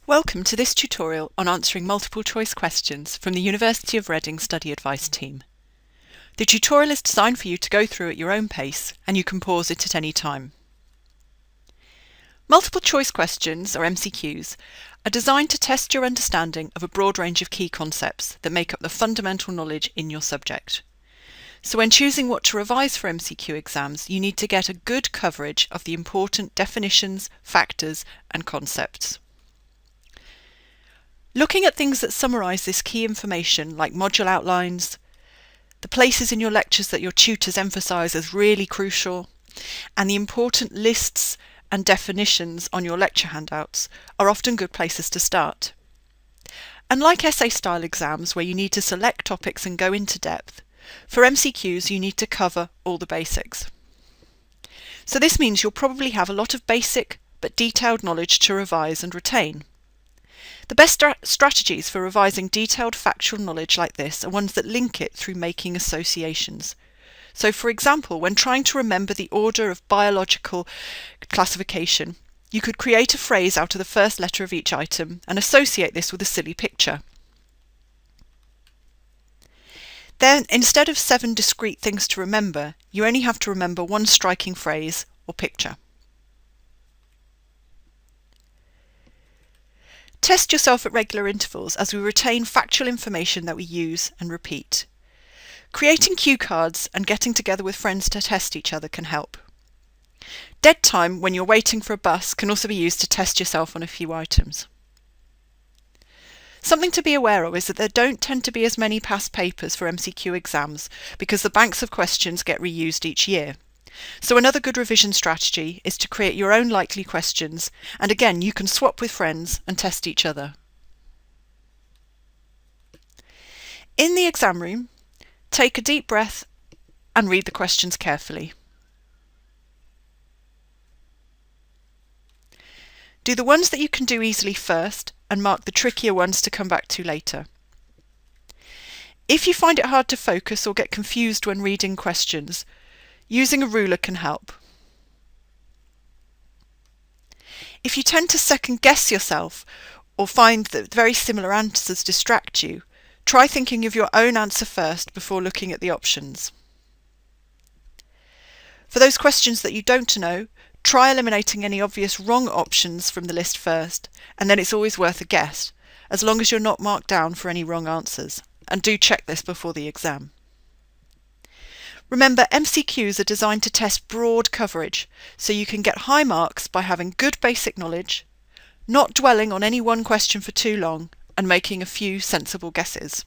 Welcome to this tutorial on answering multiple choice questions from the University of Reading Study Advice team. The tutorial is designed for you to go through at your own pace, and you can pause it at any time. Multiple choice questions, or MCQs, are designed to test your understanding of a broad range of key concepts that make up the fundamental knowledge in your subject. So when choosing what to revise for MCQ exams, you need to get a good coverage of the important definitions, factors, and concepts. Looking at things that summarise this key information, like module outlines, the places in your lectures that your tutors emphasise as really crucial, and the important lists and definitions on your lecture handouts are often good places to start. Unlike essay-style exams where you need to select topics and go into depth, for MCQs you need to cover all the basics. So this means you'll probably have a lot of basic but detailed knowledge to revise and retain. The best strategies for revising detailed factual knowledge like this are ones that link it through making associations. So for example, when trying to remember the order of biological classification, you could create a phrase out of the first letter of each item and associate this with a silly picture. Then, instead of 7 discrete things to remember, you only have to remember one striking phrase or picture. Test yourself at regular intervals as we retain factual information that we use and repeat. Creating cue cards and getting together with friends to test each other can help. Dead time when you're waiting for a bus can also be used to test yourself on a few items. Something to be aware of is that there don't tend to be as many past papers for MCQ exams because the banks of questions get reused each year. So another good revision strategy is to create your own likely questions, and again you can swap with friends and test each other. In the exam room, take a deep breath and read the questions carefully. Do the ones that you can do easily first and mark the trickier ones to come back to later. If you find it hard to focus or get confused when reading questions, using a ruler can help. If you tend to second guess yourself or find that very similar answers distract you, try thinking of your own answer first before looking at the options. For those questions that you don't know, try eliminating any obvious wrong options from the list first, and then it's always worth a guess, as long as you're not marked down for any wrong answers, and do check this before the exam. Remember, MCQs are designed to test broad coverage, so you can get high marks by having good basic knowledge, not dwelling on any one question for too long, and making a few sensible guesses.